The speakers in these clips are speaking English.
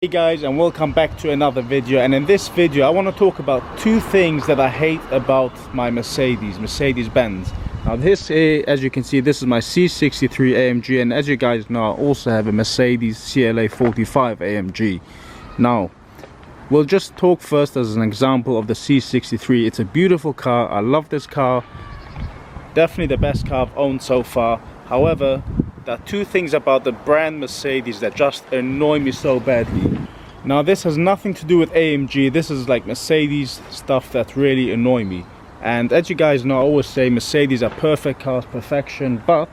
Hey guys, and welcome back to another video. And in this video I want to talk about two things that I hate about my Mercedes-Benz. Now this is, as you can see, this is my C63 AMG, and as you guys know, I also have a Mercedes CLA 45 AMG. Now we'll just talk first as an example of the C63. It's a beautiful car. I love this car, definitely the best car I've owned so far. However, there are two things about the brand Mercedes that just annoy me so badly. Now this has nothing to do with AMG, this is like Mercedes stuff that really annoy me. And as you guys know, I always say Mercedes are perfect cars, perfection, but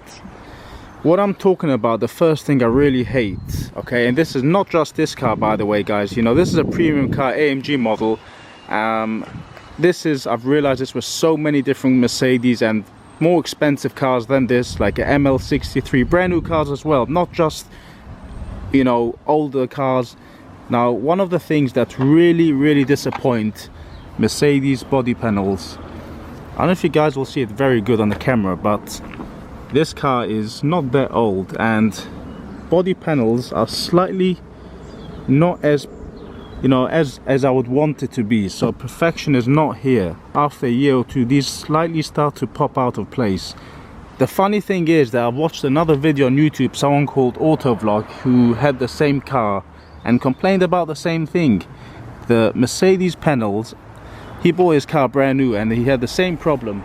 what I'm talking about, the first thing I really hate, okay, and this is not just this car, by the way guys, you know, this is a premium car, AMG model. I've realized this was so many different Mercedes and more expensive cars than this, like a ML63, brand new cars as well, not just, you know, older cars. Now one of the things that really disappoint Mercedes body panels, I don't know if you guys will see it very good on the camera, but this car is not that old and body panels are slightly not as, you know, as I would want it to be. So perfection is not here. After a year or two, these slightly start to pop out of place. The funny thing is that I watched another video on YouTube, someone called Autovlog, who had the same car and complained about the same thing. The Mercedes panels, he bought his car brand new and he had the same problem.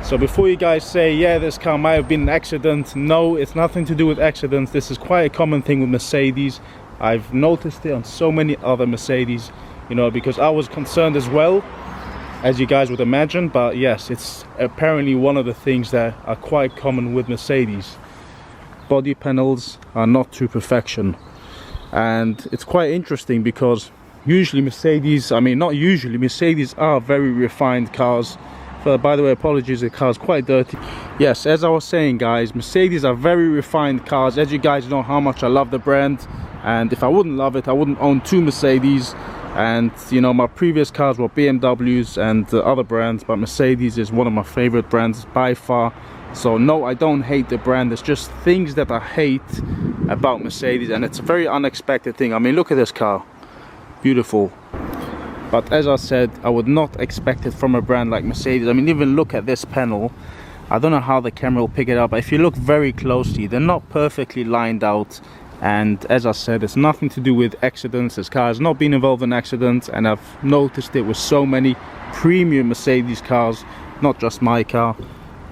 So before you guys say, yeah, this car might have been an accident, no, it's nothing to do with accidents. This is quite a common thing with Mercedes. I've noticed it on so many other Mercedes, you know, because I was concerned as well, as you guys would imagine. But yes, it's apparently one of the things that are quite common with Mercedes. Body panels are not to perfection. And it's quite interesting because usually Mercedes, I mean not usually, Mercedes are very refined cars. But by the way, apologies, the car's quite dirty. Yes, as I was saying guys, Mercedes are very refined cars. As you guys know how much I love the brand, and if I wouldn't love it, I wouldn't own two Mercedes. And you know, my previous cars were BMWs and other brands, but Mercedes is one of my favorite brands by far. So no, I don't hate the brand. There's just things that I hate about Mercedes, and it's a very unexpected thing. I mean, look at this car, beautiful. But as I said, I would not expect it from a brand like Mercedes. I mean, even look at this panel. I don't know how the camera will pick it up, but if you look very closely, they're not perfectly lined out. And as I said, it's nothing to do with accidents. This car has not been involved in accidents, and I've noticed it with so many premium Mercedes cars, not just my car.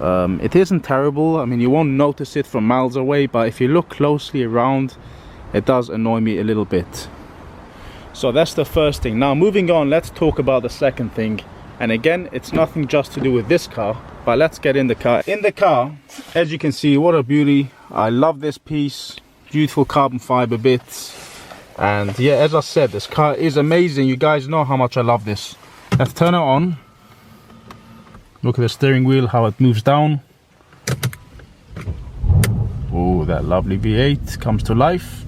It isn't terrible. I mean, you won't notice it from miles away, but if you look closely around, it does annoy me a little bit. So that's the first thing. Now moving on, let's talk about the second thing. And again, it's nothing just to do with this car, but let's get in the car. In the car, as you can see, what a beauty. I love this piece. Beautiful carbon fiber bits. And yeah, as I said, this car is amazing. You guys know how much I love this. Let's turn it on. Look at the steering wheel, how it moves down. Oh, that lovely V8 comes to life.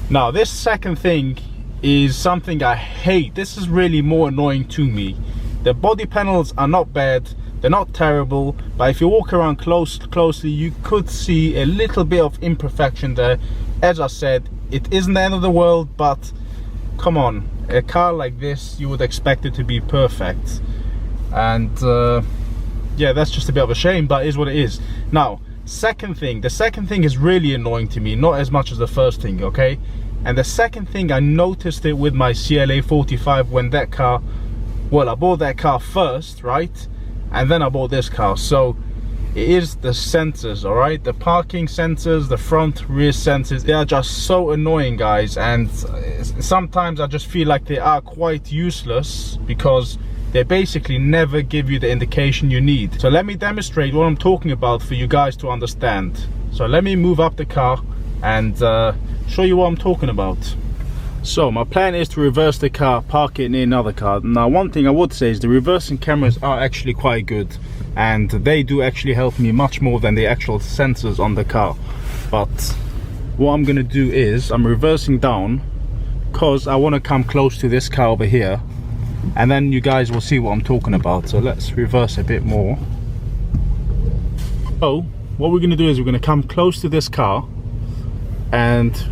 Now this second thing is something I hate. This is really more annoying to me. The body panels are not bad, they're not terrible, but if you walk around closely, you could see a little bit of imperfection there. As I said, it isn't the end of the world, but come on, a car like this, you would expect it to be perfect. And yeah, that's just a bit of a shame, but it is what it is. Now, the second thing is really annoying to me, not as much as the first thing, okay? And the second thing, I noticed it with my CLA 45 when that car, well, I bought that car first, right? And then I bought this car. So it is the sensors, all right? The parking sensors, the front rear sensors, they are just so annoying guys. And sometimes I just feel like they are quite useless because they basically never give you the indication you need. So let me demonstrate what I'm talking about for you guys to understand. So let me move up the car and show you what I'm talking about. So my plan is to reverse the car, park it near another car. Now one thing I would say is the reversing cameras are actually quite good, and they do actually help me much more than the actual sensors on the car. But what I'm gonna do is I'm reversing down because I want to come close to this car over here, and then you guys will see what I'm talking about. So let's reverse a bit more. So what we're going to do is we're going to come close to this car and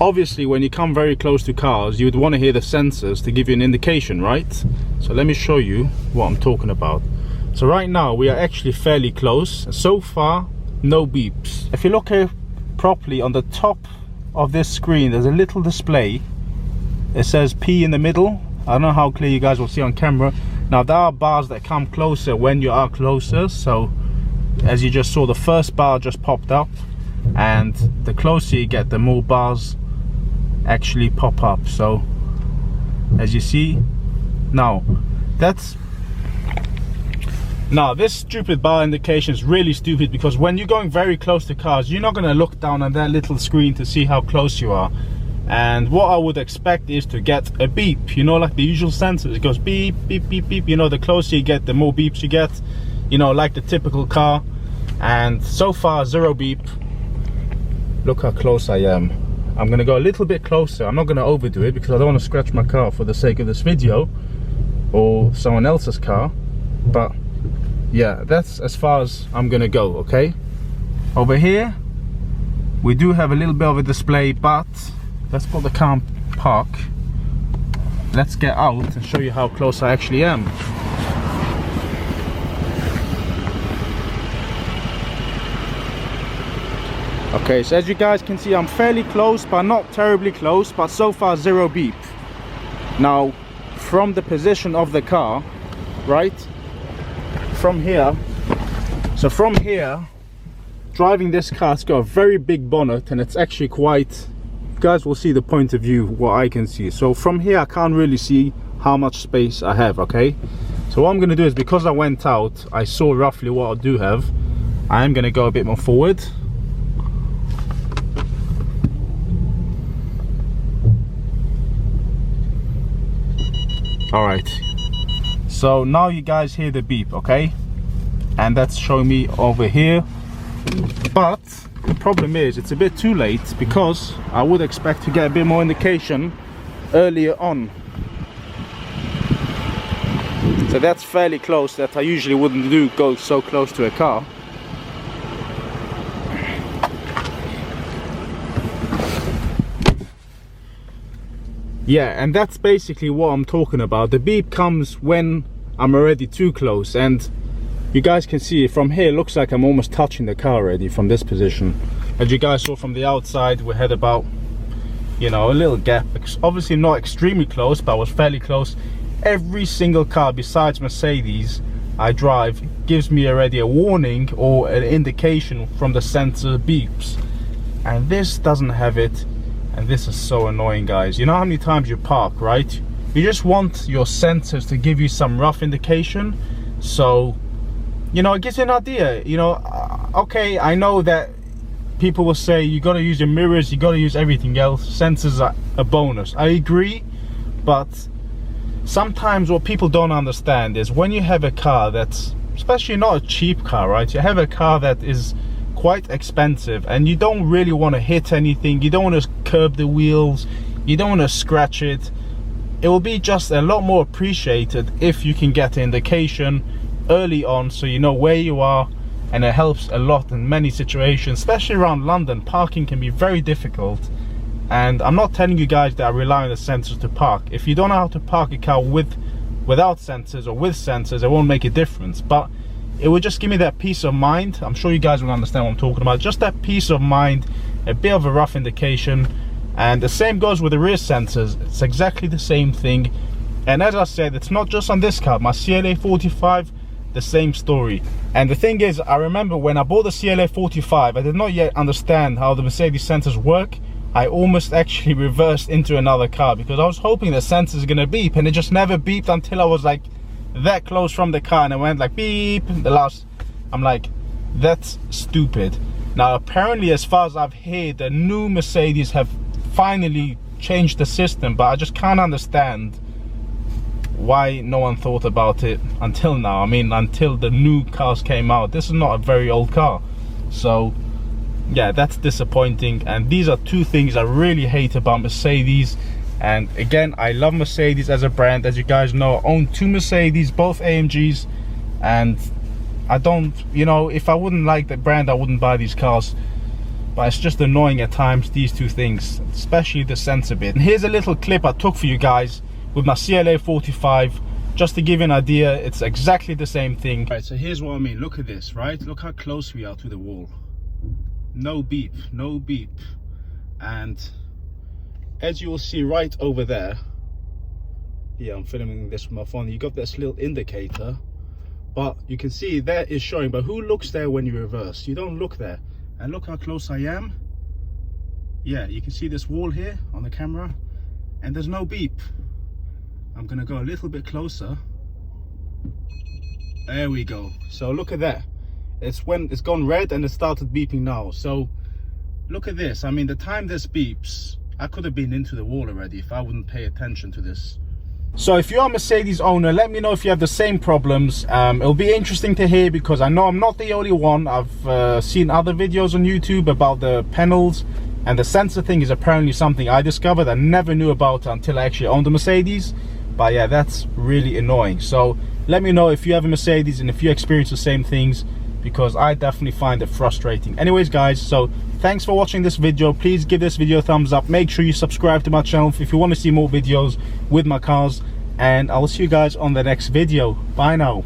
obviously when you come very close to cars, you would want to hear the sensors to give you an indication, right? So let me show you what I'm talking about. So right now we are actually fairly close. So far, no beeps. If you look here properly on the top of this screen, there's a little display. It says P in the middle. I don't know how clear you guys will see on camera. Now there are bars that come closer when you are closer. So as you just saw, the first bar just popped up, and the closer you get, the more bars actually pop up. So as you see, now this stupid bar indication is really stupid, because when you're going very close to cars, you're not going to look down on that little screen to see how close you are. And what I would expect is to get a beep, you know, like the usual sensors. It goes beep, beep, beep, beep. You know, the closer you get, the more beeps you get, you know, like the typical car. And so far, zero beep. Look how close I am. I'm going to go a little bit closer. I'm not going to overdo it because I don't want to scratch my car for the sake of this video or someone else's car. But yeah, that's as far as I'm going to go, okay? Over here, we do have a little bit of a display, but let's put the car in park. Let's get out and show you how close I actually am. Okay, so as you guys can see, I'm fairly close, but not terribly close, but so far zero beep. Now, from the position of the car, right, from here, so from here, driving this car, it's got a very big bonnet, and it's actually quite, you guys will see the point of view, what I can see. So from here, I can't really see how much space I have, okay? So what I'm gonna do is, because I went out, I saw roughly what I do have. I am gonna go a bit more forward. All right, so now you guys hear the beep, okay? And that's showing me over here. But the problem is it's a bit too late, because I would expect to get a bit more indication earlier on. So that's fairly close, that I usually wouldn't do, go so close to a car. Yeah, and that's basically what I'm talking about. The beep comes when I'm already too close, and you guys can see from here, it looks like I'm almost touching the car already from this position. As you guys saw from the outside, we had about, you know, a little gap. Obviously not extremely close, but I was fairly close. Every single car besides Mercedes I drive gives me already a warning or an indication from the sensor beeps, and this doesn't have it. And this is so annoying, guys. You know how many times you park, right? You just want your sensors to give you some rough indication, so, you know, it gives you an idea. You know, okay, I know that people will say you got to use your mirrors, you got to use everything else, sensors are a bonus. I agree, but sometimes what people don't understand is when you have a car that's, especially not a cheap car, right? You have a car that is quite expensive, and you don't really want to hit anything, you don't want to curb the wheels, you don't want to scratch it. It will be just a lot more appreciated if you can get an indication early on, so you know where you are, and it helps a lot in many situations, especially around London. Parking can be very difficult, and I'm not telling you guys that I rely on the sensors to park. If you don't know how to park a car without sensors or with sensors, it won't make a difference, but it would just give me that peace of mind. I'm sure you guys will understand what I'm talking about. Just that peace of mind, a bit of a rough indication. And the same goes with the rear sensors. It's exactly the same thing. And as I said, it's not just on this car. My CLA 45, the same story. And the thing is, I remember when I bought the CLA 45, I did not yet understand how the Mercedes sensors work. I almost actually reversed into another car because I was hoping the sensors are gonna beep, and it just never beeped until I was like that close from the car, and it went like beep. I'm like, that's stupid. Now apparently, as far as I've heard, the new Mercedes have finally changed the system, but I just can't understand why no one thought about it until now. I mean, until the new cars came out. This is not a very old car, so yeah, that's disappointing. And these are two things I really hate about Mercedes. And again, I love Mercedes as a brand. As you guys know, I own two Mercedes, both AMGs, and I don't, you know, if I wouldn't like the brand, I wouldn't buy these cars. but it's just annoying at times, these two things, especially the sensor bit. And here's a little clip I took for you guys with my CLA 45, just to give you an idea. It's exactly the same thing. Right, so here's what I mean. Look at this, right? Look how close we are to the wall. No beep, no beep. And as you will see right over there, yeah, I'm filming this with my phone, you got this little indicator, but you can see that is showing, but who looks there when you reverse? You don't look there. And look how close I am. Yeah, you can see this wall here on the camera, and there's no beep. I'm gonna go a little bit closer. There we go. So look at that. It's when it's gone red and it started beeping now. So look at this. I mean, the time this beeps, I could have been into the wall already if I wouldn't pay attention to this. So if you're a Mercedes owner, let me know if you have the same problems. It'll be interesting to hear, because I know I'm not the only one. I've seen other videos on YouTube about the panels, and the sensor thing is apparently something I discovered. I never knew about it until I actually owned a Mercedes. But yeah, that's really annoying. So let me know if you have a Mercedes and if you experience the same things, because I definitely find it frustrating. Anyways guys, so thanks for watching this video. Please give this video a thumbs up. Make sure you subscribe to my channel if you want to see more videos with my cars, and I'll see you guys on the next video. Bye now.